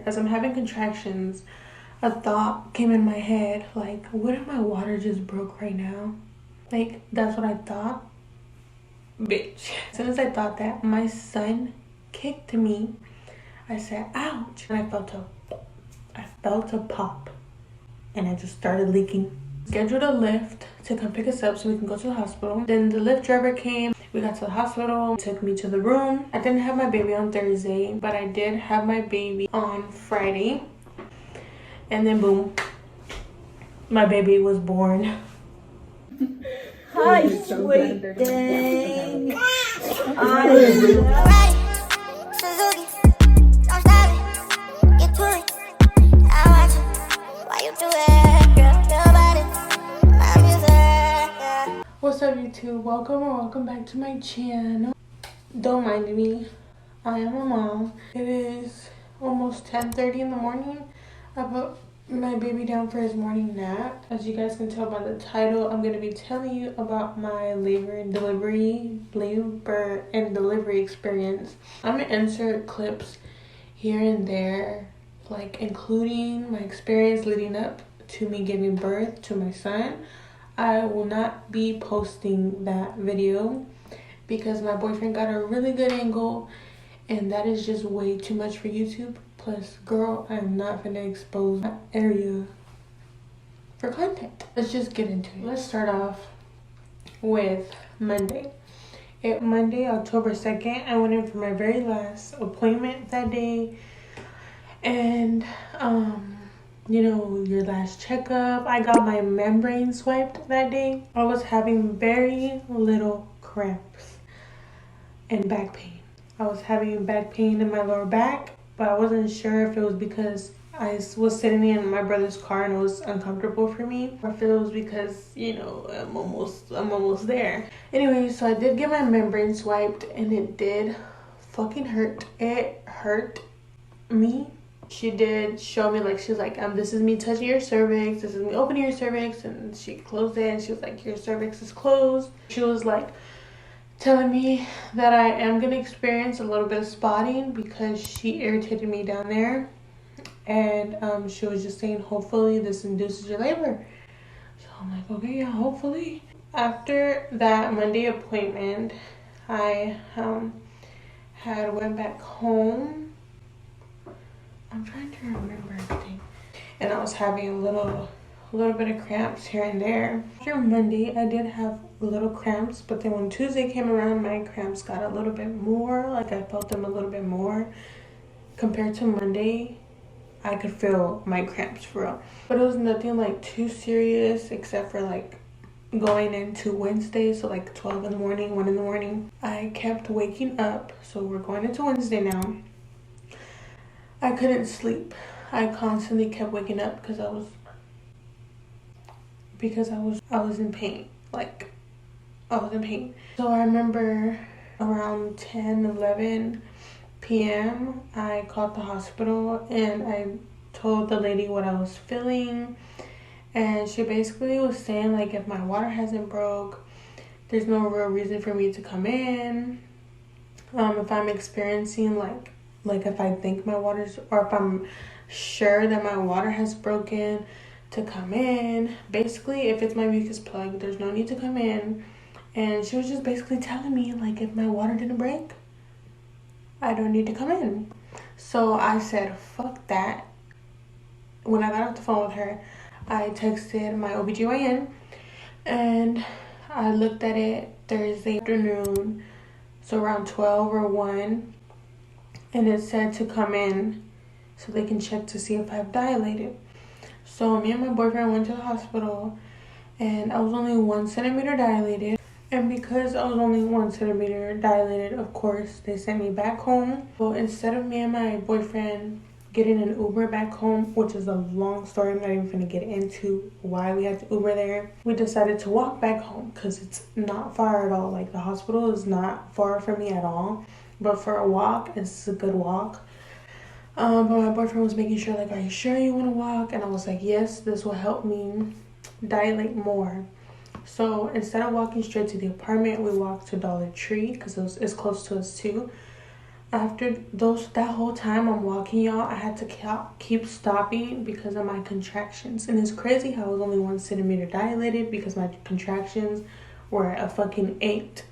As I'm having contractions, a thought came in my head, like, what if my water just broke right now? Like, that's what I thought. Bitch. As soon as I thought that, my son kicked me. I said, ouch. And I felt a pop. And I just started leaking. Scheduled a Lyft to come pick us up so we can go to the hospital. Then the Lyft driver came. We got to the hospital, took me to the room. I didn't have my baby on Thursday, but I did have my baby on Friday. And then boom, my baby was born. Hi, sweet thing. What's up, YouTube? Welcome back to my channel. Don't mind me, I am a mom. It is almost 10:30 in the morning. I put my baby down for his morning nap. As you guys can tell by the title, I'm going to be telling you about my labor and delivery experience. I'm going to insert clips here and there, like including my experience leading up to me giving birth to my son. I will not be posting that video because my boyfriend got a really good angle and that is just way too much for YouTube. Plus, girl, I'm not gonna expose my area for content. Let's just get into it. Let's start off with Monday. Monday, October 2nd, I went in for my very last appointment that day. And, you know, your last checkup. I got my membrane swiped that day. I was having very little cramps and back pain. I was having back pain in my lower back, but I wasn't sure if it was because I was sitting in my brother's car and it was uncomfortable for me, or if it was because, you know, I'm almost there. Anyway, so I did get my membrane swiped and it did fucking hurt. It hurt me. She did show me, like, she was like, this is me touching your cervix, this is me opening your cervix, and she closed it and she was like, your cervix is closed. She was like telling me that I am gonna experience a little bit of spotting because she irritated me down there, and she was just saying hopefully this induces your labor. So I'm like, okay, yeah, hopefully. After that Monday appointment, I had went back home. I'm trying to remember everything, and I was having a little bit of cramps here and there. After Monday, I did have little cramps, but then when Tuesday came around, my cramps got a little bit more. Like, I felt them a little bit more. Compared to Monday, I could feel my cramps for real. But it was nothing like too serious except for like going into Wednesday, so like 12 in the morning, 1 in the morning. I kept waking up, so we're going into Wednesday now. I couldn't sleep. I constantly kept waking up because I was in pain. Like, I was in pain. So I remember around 10-11 p.m. I called the hospital and I told the lady what I was feeling, and she basically was saying, like, if my water hasn't broke, there's no real reason for me to come in. If I'm experiencing like if I think my water's, or if I'm sure that my water has broken, to come in. Basically, if it's my mucus plug, there's no need to come in. And she was just basically telling me, like, if my water didn't break, I don't need to come in. So I said, fuck that. When I got off the phone with her, I texted my OBGYN and I looked at it Thursday afternoon, so around 12 or 1, and it said to come in so they can check to see if I've dilated. So me and my boyfriend went to the hospital and I was only 1 centimeter dilated. And because I was only 1 centimeter dilated, of course, they sent me back home. So instead of me and my boyfriend getting an Uber back home, which is a long story, I'm not even gonna get into why we had to Uber there, we decided to walk back home because it's not far at all. Like, the hospital is not far from me at all, but for a walk, it's a good walk. But my boyfriend was making sure, like, are you sure you want to walk? And I was like, yes, this will help me dilate more. So instead of walking straight to the apartment, we walked to Dollar Tree because it's close to us too. After that whole time I'm walking, y'all, I had to keep stopping because of my contractions. And it's crazy how I was only 1 centimeter dilated because my contractions were a fucking 8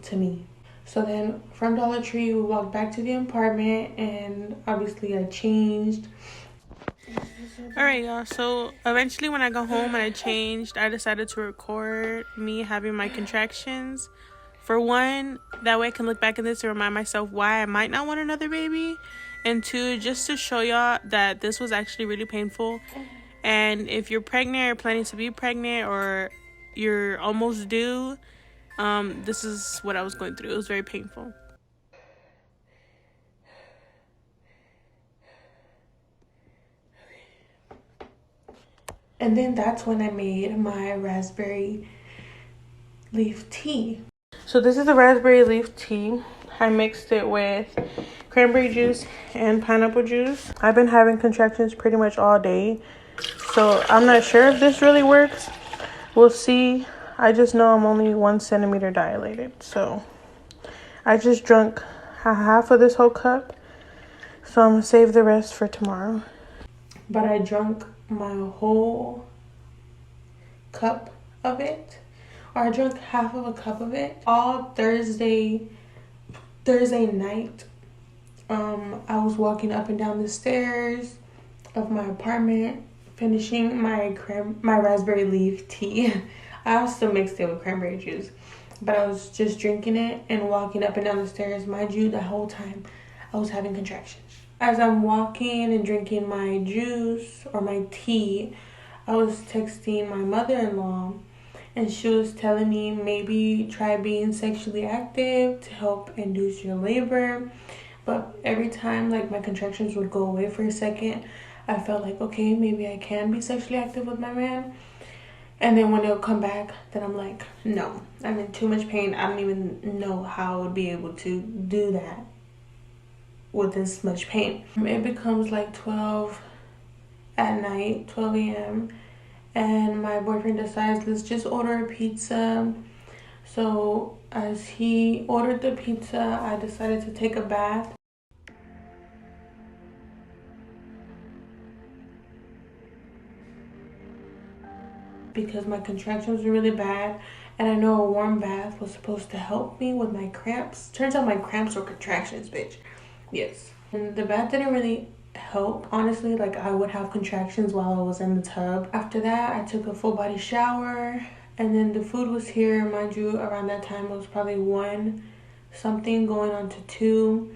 to me. So then from Dollar Tree, we walked back to the apartment, and obviously I changed. Alright, y'all, so eventually when I got home and I changed, I decided to record me having my contractions. For one, that way I can look back at this and remind myself why I might not want another baby. And two, just to show y'all that this was actually really painful. And if you're pregnant or planning to be pregnant or you're almost due, this is what I was going through. It was very painful. And then that's when I made my raspberry leaf tea. So this is the raspberry leaf tea. I mixed it with cranberry juice and pineapple juice. I've been having contractions pretty much all day, so I'm not sure if this really works. We'll see. I just know I'm only 1 centimeter dilated, so I just drank half of this whole cup, so I'm gonna save the rest for tomorrow. But I drank my whole cup of it, or I drank half of a cup of it all Thursday night. I was walking up and down the stairs of my apartment, finishing my raspberry leaf tea. I also mixed it with cranberry juice, but I was just drinking it and walking up and down the stairs. Mind you, the whole time I was having contractions. As I'm walking and drinking my juice or my tea, I was texting my mother-in-law, and she was telling me maybe try being sexually active to help induce your labor. But every time like my contractions would go away for a second, I felt like, okay, maybe I can be sexually active with my man. And then when it would come back, then I'm like, no, I'm in too much pain. I don't even know how I would be able to do that with this much pain. It becomes like 12 at night, 12 a.m. and my boyfriend decides, let's just order a pizza. So as he ordered the pizza, I decided to take a bath. Because my contractions were really bad, and I know a warm bath was supposed to help me with my cramps. Turns out my cramps were contractions, bitch. Yes. And the bath didn't really help, honestly. Like, I would have contractions while I was in the tub. After that, I took a full body shower, and then the food was here. Mind you, around that time it was probably 1 something going on to 2,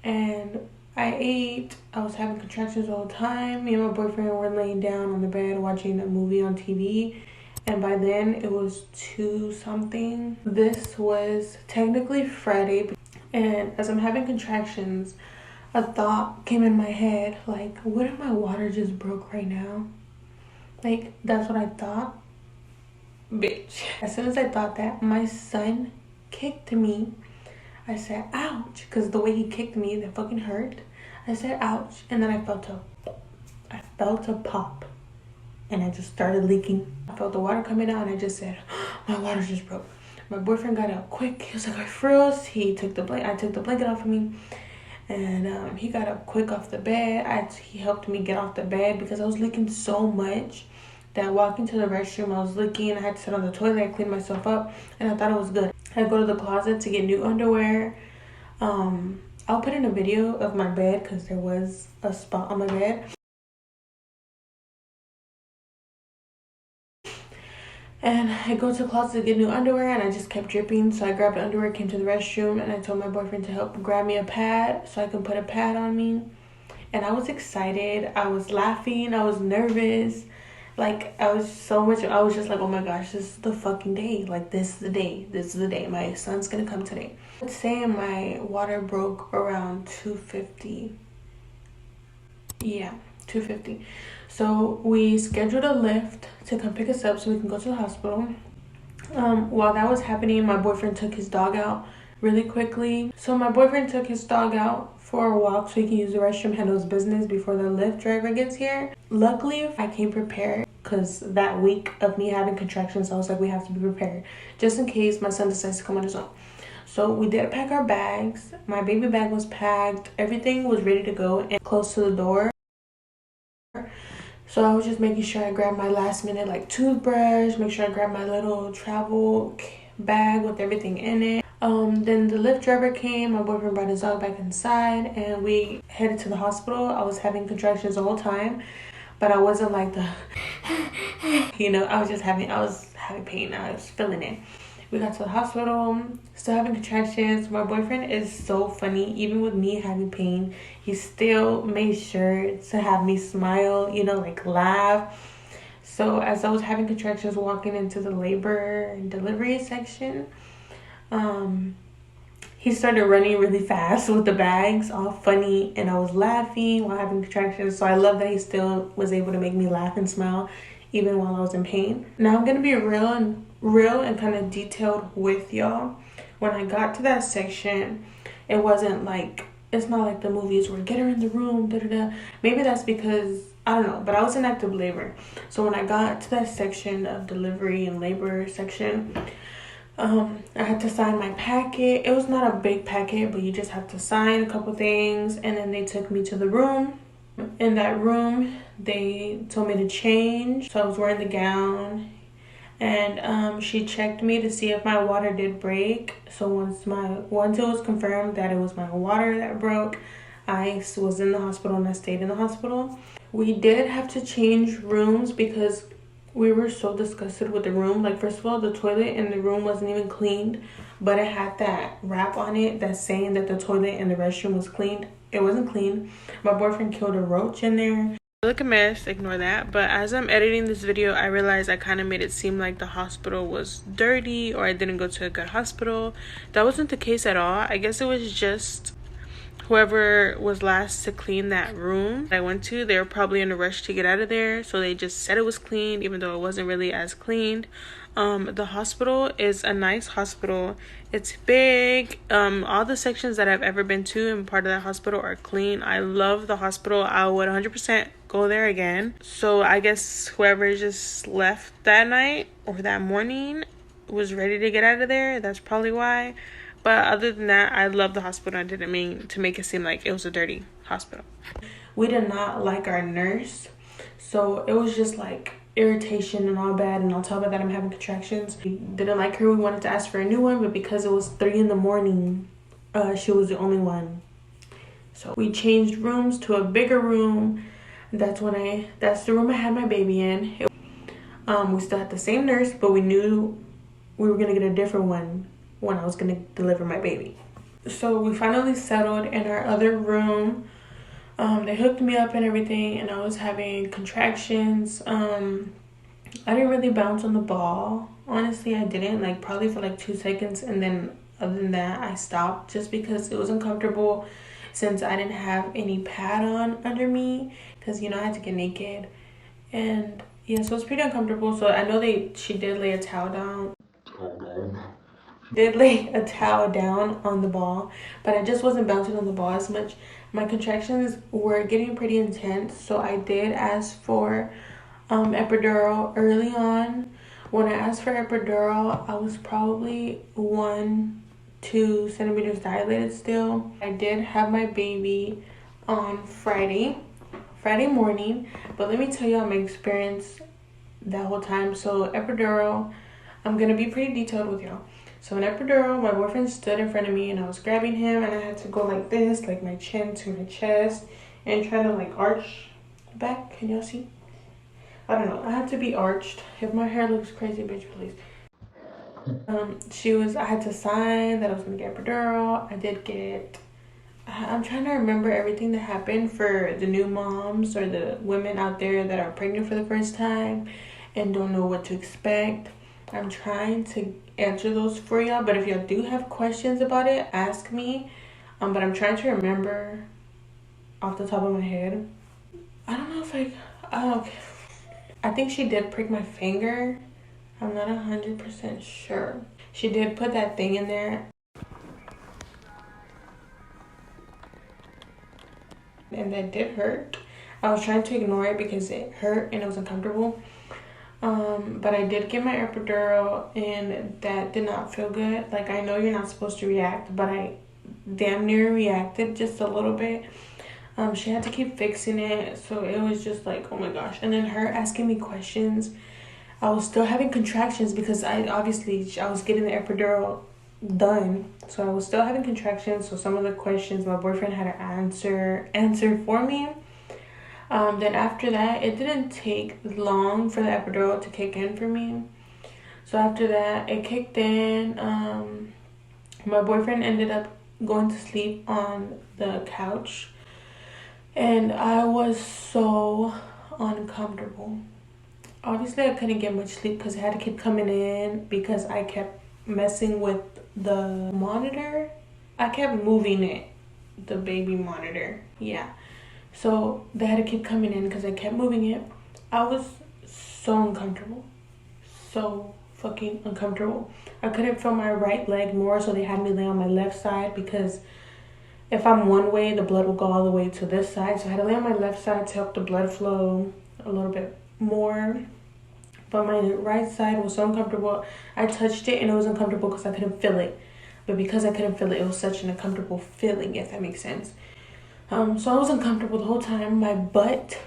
and I ate. I was having contractions all the time. Me and my boyfriend were laying down on the bed watching a movie on TV, and by then it was 2 something. This was technically Friday, and as I'm having contractions, a thought came in my head, like, what if my water just broke right now? Like, that's what I thought. Bitch. As soon as I thought that, my son kicked me. I said, ouch, because the way he kicked me, that fucking hurt. I said, ouch, and then I felt a pop, and I just started leaking. I felt the water coming out, and I just said, my water just broke. My boyfriend got up quick. He was like, I froze. I took the blanket off of me, and he got up quick off the bed. He helped me get off the bed because I was leaking so much that walking to the restroom, I was leaking. I had to sit on the toilet. I cleaned myself up, and I thought it was good. I go to the closet to get new underwear. I'll put in a video of my bed because there was a spot on my bed. And I go to the closet to get new underwear, and I just kept dripping. So I grabbed the underwear, came to the restroom, and I told my boyfriend to help grab me a pad so I could put a pad on me. And I was excited. I was laughing. I was nervous. Like, I was just like, oh my gosh, this is the fucking day. Like, this is the day. This is the day. My son's gonna come today. Let's say my water broke around 2:50. Yeah, 2:50. So we scheduled a Lyft to come pick us up so we can go to the hospital. While that was happening, my boyfriend took his dog out really quickly. So my boyfriend took his dog out for a walk so he can use the restroom, handle his business before the Lyft driver gets here. Luckily, I came prepared because that week of me having contractions, I was like, we have to be prepared just in case my son decides to come on his own. So we did pack our bags. My baby bag was packed. Everything was ready to go and close to the door. So I was just making sure I grabbed my last minute like toothbrush, make sure I grabbed my little travel bag with everything in it. Then the Lyft driver came, my boyfriend brought his dog back inside, and we headed to the hospital. I was having contractions the whole time, but I wasn't like the you know, I was having pain. I was feeling it. We got to the hospital, still having contractions. My boyfriend is so funny. Even with me having pain, he still made sure to have me smile, you know, like laugh. So as I was having contractions walking into the labor and delivery section, he started running really fast with the bags, all funny, and I was laughing while having contractions. So I love that he still was able to make me laugh and smile even while I was in pain. Now I'm gonna be real and kind of detailed with y'all. When I got to that section, it wasn't like, it's not like the movies where get her in the room, da-da-da. Maybe that's because, I don't know, but I was in active labor. So when I got to that section of delivery and labor section, I had to sign my packet. It was not a big packet, but you just have to sign a couple things, and then they took me to the room. In that room, they told me to change, so I was wearing the gown, and she checked me to see if my water did break. So once it was confirmed that it was my water that broke, I was in the hospital and I stayed in the hospital. We did have to change rooms because we were so disgusted with the room. Like, first of all, the toilet in the room wasn't even cleaned, but it had that wrap on it that's saying that the toilet in the restroom was cleaned. It wasn't clean. My boyfriend killed a roach in there. Look a mess, ignore that. But as I'm editing this video, I realized I kind of made it seem like the hospital was dirty or I didn't go to a good hospital. That wasn't the case at all. I guess it was just whoever was last to clean that room I went to, they were probably in a rush to get out of there, so they just said it was clean even though it wasn't really as cleaned. The hospital is a nice hospital. It's big. All the sections that I've ever been to and part of that hospital are clean. I love the hospital. I would 100% go there again. So I guess whoever just left that night or that morning was ready to get out of there. That's probably why. But other than that, I love the hospital. I didn't mean to make it seem like it was a dirty hospital. We did not like our nurse, so it was just like irritation and all bad, and on top of that, I'm having contractions. We didn't like her. We wanted to ask for a new one, but because it was 3 in the morning, she was the only one. So we changed rooms to a bigger room. That's the room I had my baby in. We still had the same nurse, but we knew we were gonna get a different one when I was gonna deliver my baby. So we finally settled in our other room. They hooked me up and everything, and I was having contractions. I didn't really bounce on the ball. Honestly, I didn't, like probably for like 2 seconds, and then other than that, I stopped just because it was uncomfortable since I didn't have any pad on under me, because you know I had to get naked, and yeah, so it was pretty uncomfortable. So I know she did lay a towel down. Did lay a towel down on the ball, but I just wasn't bouncing on the ball as much. My contractions were getting pretty intense, so I did ask for epidural early on. When I asked for epidural, I was probably 1-2 centimeters dilated still. I did have my baby on Friday morning, but let me tell you my experience that whole time. So epidural, I'm gonna be pretty detailed with y'all. So an epidural, my boyfriend stood in front of me and I was grabbing him, and I had to go like this, like my chin to my chest, and try to like arch back. Can y'all see? I don't know. I had to be arched. If my hair looks crazy, bitch, please. I had to sign that I was gonna get epidural. I'm trying to remember everything that happened for the new moms or the women out there that are pregnant for the first time and don't know what to expect. I'm trying to answer those for y'all, but if y'all do have questions about it, ask me. But I'm trying to remember off the top of my head. I don't know if I think she did prick my finger. I'm not 100% sure. She did put that thing in there, and that did hurt. I was trying to ignore it because it hurt and it was uncomfortable. But I did get my epidural, and that did not feel good. Like, I know you're not supposed to react, but I damn near reacted just a little bit. She had to keep fixing it, so it was just like, oh my gosh. And then her asking me questions. I was still having contractions because I was getting the epidural done, so I was still having contractions. So some of the questions my boyfriend had to answer for me. Then after that, it didn't take long for the epidural to kick in for me. So after that, it kicked in. My boyfriend ended up going to sleep on the couch, and I was so uncomfortable. Obviously, I couldn't get much sleep because I had to keep coming in because I kept messing with the monitor. I kept moving it, the baby monitor. Yeah. So they had to keep coming in because I kept moving it. I was so uncomfortable. So fucking uncomfortable. I couldn't feel my right leg more, so they had me lay on my left side because if I'm one way, the blood will go all the way to this side. So I had to lay on my left side to help the blood flow a little bit more. But my right side was so uncomfortable. I touched it and it was uncomfortable because I couldn't feel it. But because I couldn't feel it, it was such an uncomfortable feeling, if that makes sense. So I was uncomfortable the whole time. My butt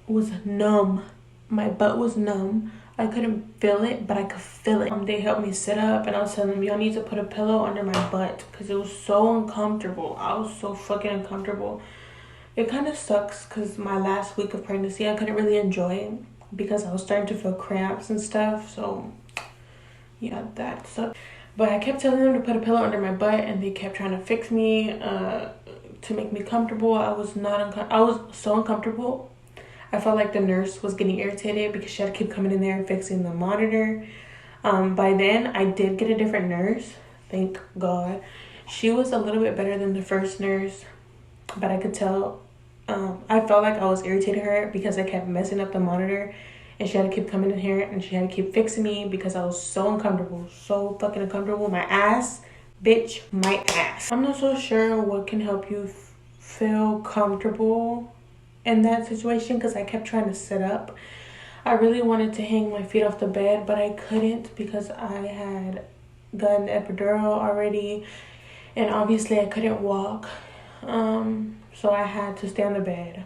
was numb. My butt was numb. I couldn't feel it, but I could feel it. They helped me sit up, and I was telling them, y'all need to put a pillow under my butt because it was so uncomfortable. I was so fucking uncomfortable. It kind of sucks because my last week of pregnancy, I couldn't really enjoy it because I was starting to feel cramps and stuff. So, yeah, that sucked. But I kept telling them to put a pillow under my butt, and they kept trying to fix me to make me comfortable. I was so uncomfortable. I felt like the nurse was getting irritated because she had to keep coming in there and fixing the monitor. By then, I did get a different nurse. Thank God. She was a little bit better than the first nurse, but I could tell. I felt like I was irritating her because I kept messing up the monitor, and she had to keep coming in here and she had to keep fixing me because I was so uncomfortable. So fucking uncomfortable. My ass, bitch, my ass. I'm not so sure what can help you feel comfortable in that situation because I kept trying to sit up. I really wanted to hang my feet off the bed, but I couldn't because I had gotten the epidural already, and obviously I couldn't walk. So I had to stay on the bed.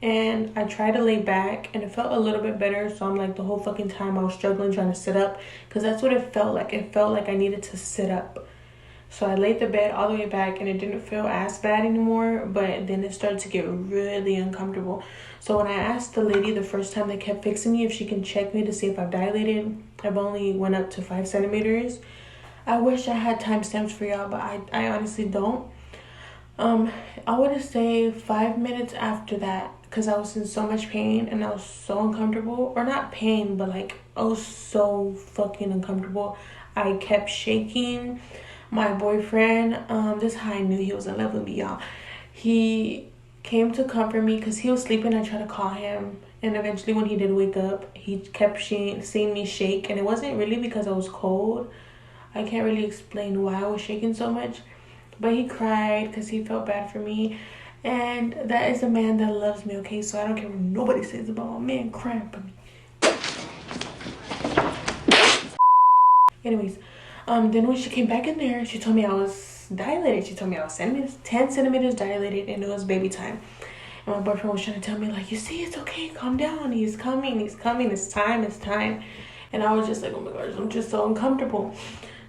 And I tried to lay back and it felt a little bit better. So I'm like, the whole fucking time I was struggling trying to sit up because that's what it felt like. It felt like I needed to sit up. So I laid the bed all the way back and it didn't feel as bad anymore, but then it started to get really uncomfortable. So when I asked the lady the first time they kept fixing me if she can check me to see if I've dilated, I've only went up to 5 centimeters. I wish I had timestamps for y'all, but I honestly don't. I would say 5 minutes after that, because I was in so much pain and I was so uncomfortable. Or not pain, but like I was so fucking uncomfortable. I kept shaking. My boyfriend, this is how I knew he was in love with me, y'all. He came to comfort me because he was sleeping. I tried to call him, and eventually when he did wake up, he kept seeing me shake, and it wasn't really because I was cold. I can't really explain why I was shaking so much, but he cried because he felt bad for me, and that is a man that loves me, okay? So I don't care what nobody says about my man crying for me. Anyways, then when she came back in there, she told me I was dilated. She told me I was 10 centimeters dilated and it was baby time. And my boyfriend was trying to tell me, like, you see, it's okay, calm down. He's coming, it's time. And I was just like, oh my gosh, I'm just so uncomfortable.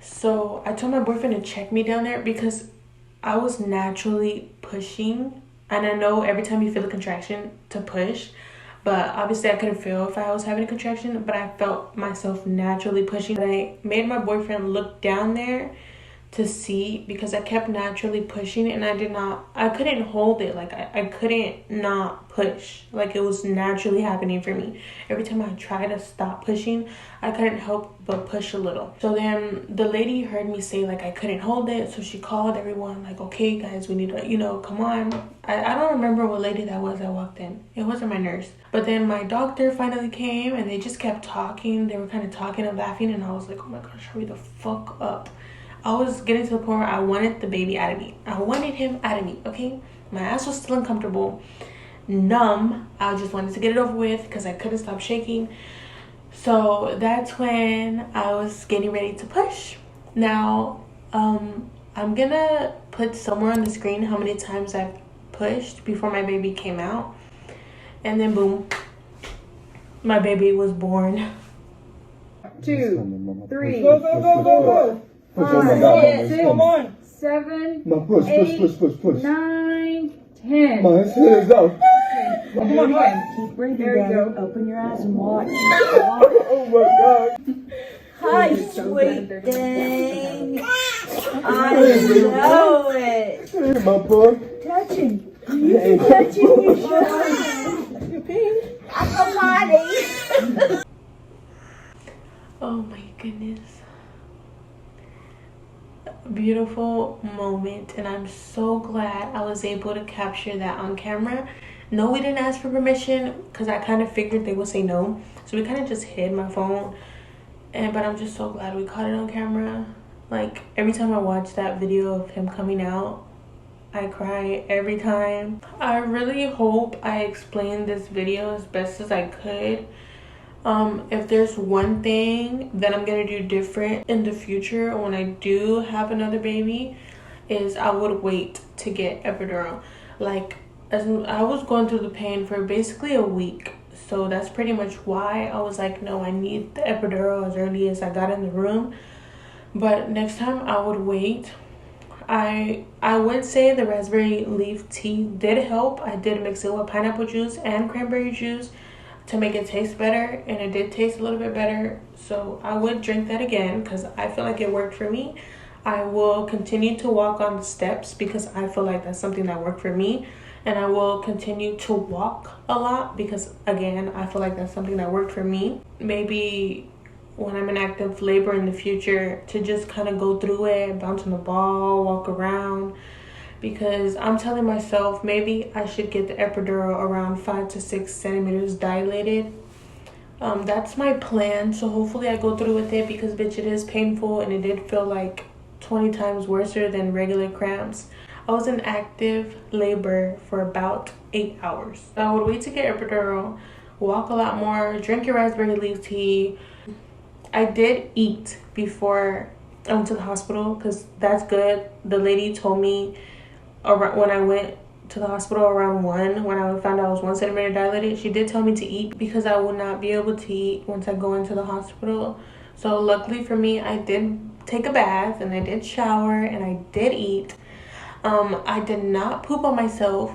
So I told my boyfriend to check me down there because I was naturally pushing. And I know every time you feel a contraction to push, but obviously I couldn't feel if I was having a contraction, but I felt myself naturally pushing. I made my boyfriend look down there to see because I kept naturally pushing and I couldn't hold it. Like I couldn't not push. Like it was naturally happening for me. Every time I tried to stop pushing, I couldn't help but push a little. So then the lady heard me say like I couldn't hold it. So she called everyone like, okay guys, we need to, come on. I don't remember what lady that was that walked in. It wasn't my nurse. But then my doctor finally came and they just kept talking. They were kind of talking and laughing and I was like, oh my gosh, hurry the fuck up. I was getting to the point where I wanted the baby out of me. I wanted him out of me, okay? My ass was still uncomfortable, numb. I just wanted to get it over with because I couldn't stop shaking. So that's when I was getting ready to push. Now, I'm gonna put somewhere on the screen how many times I've pushed before my baby came out. And then boom, my baby was born. 2, 3, Go, go, go, go, go. 5, 6, Come on. 7, Come on, 8, push. 9, 10. Come on, let's go. Come on, Keep breathing, There you Daddy. go. Open your eyes and watch. Oh my God. Hi, sweet thing. I know it. Hey, my boy. Touching. Hey. Touching your shoulder. You peeing? I'm potty. Oh my goodness. Beautiful moment, and I'm so glad I was able to capture that on camera. No, we didn't ask for permission because I kind of figured they would say no, so we kind of just hid my phone. But I'm just so glad we caught it on camera. Like, every time I watch that video of him coming out, I cry every time. I really hope I explained this video as best as I could. If there's one thing that I'm gonna do different in the future when I do have another baby, is I would wait to get epidural. Like, as I was going through the pain for basically a week, so that's pretty much why I was like, no, I need the epidural as early as I got in the room. But next time I would wait. I would say the raspberry leaf tea did help. I did mix it with pineapple juice and cranberry juice to make it taste better, and it did taste a little bit better, so I would drink that again because I feel like it worked for me. I will continue to walk on the steps because I feel like that's something that worked for me, and I will continue to walk a lot because, again, I feel like that's something that worked for me. Maybe when I'm in active labor in the future, to just kind of go through it, bounce on the ball, walk around, because I'm telling myself maybe I should get the epidural around 5 to 6 centimeters dilated. That's my plan, so hopefully I go through with it because, bitch, it is painful and it did feel like 20 times worse than regular cramps. I was in active labor for about 8 hours. I would wait to get epidural, walk a lot more, drink your raspberry leaf tea. I did eat before I went to the hospital because that's good. The lady told me when I went to the hospital around 1, when I found out I was 1 centimeter dilated, she did tell me to eat because I would not be able to eat once I go into the hospital. So luckily for me, I did take a bath and I did shower and I did eat. I did not poop on myself,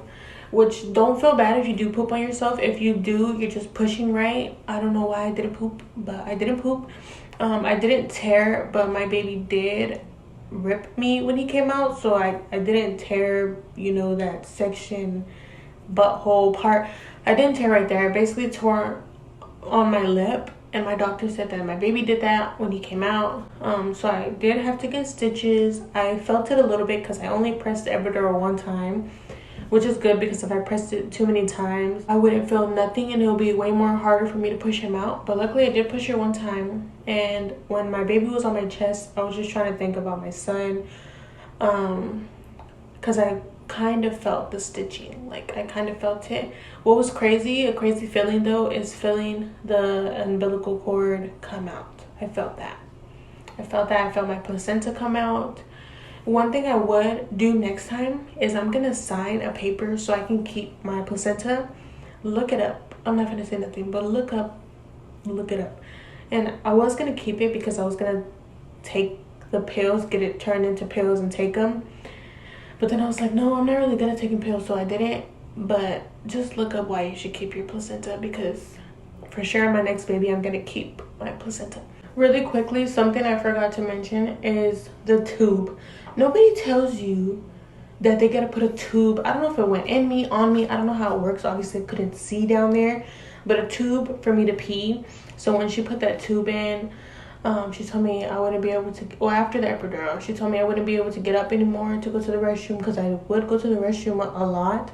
which, don't feel bad if you do poop on yourself. If you do, you're just pushing right. I don't know why I didn't poop, but I didn't poop. I didn't tear, but my baby did rip me when he came out, so I didn't tear, you know, that section, butthole part. I didn't tear right there. I basically tore on my lip, and my doctor said that my baby did that when he came out. So I did have to get stitches. I felt it a little bit because I only pressed the epidural 1 time, which is good because if I pressed it too many times, I wouldn't feel nothing and it'll be way more harder for me to push him out. But luckily I did push it 1 time, and when my baby was on my chest, I was just trying to think about my son, because I kind of felt the stitching. Like, I kind of felt it. What was crazy, a crazy feeling though, is feeling the umbilical cord come out. I felt that. I felt my placenta come out. One thing I would do next time is I'm gonna sign a paper so I can keep my placenta. Look it up. I'm not gonna say nothing, but look it up. And I was gonna keep it because I was gonna take the pills, get it turned into pills and take them. But then I was like, no, I'm not really good at taking pills, so I didn't. But just look up why you should keep your placenta, because for sure my next baby I'm gonna keep my placenta. Really quickly, something I forgot to mention is the tube. Nobody tells you that they gotta put a tube. I don't know if it went in me, on me, I don't know how it works. Obviously I couldn't see down there, but a tube for me to pee. So when she put that tube in, she told me I wouldn't be able to, well, after the epidural, she told me I wouldn't be able to get up anymore to go to the restroom, because I would go to the restroom a lot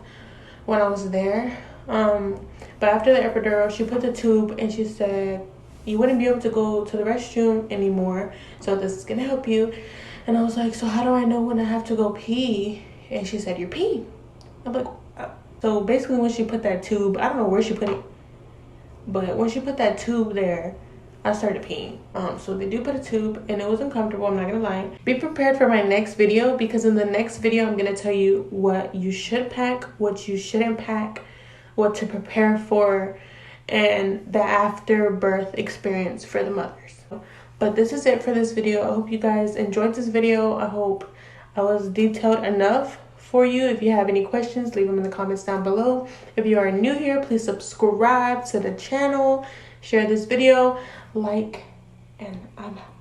when I was there. But after the epidural, she put the tube and she said, you wouldn't be able to go to the restroom anymore, so this is gonna help you. And I was like, so how do I know when I have to go pee? And she said, you're peeing. I'm like, so basically when she put that tube, I don't know where she put it, but when she put that tube there, I started peeing. So they do put a tube, and it was uncomfortable, I'm not gonna lie. Be prepared for my next video, because in the next video I'm gonna tell you what you should pack, what you shouldn't pack, what to prepare for, and the after birth experience for the mothers. But this is it for this video. I hope you guys enjoyed this video. I hope I was detailed enough for you. If you have any questions, leave them in the comments down below. If you are new here, please subscribe to the channel, share this video, like, and I'm out.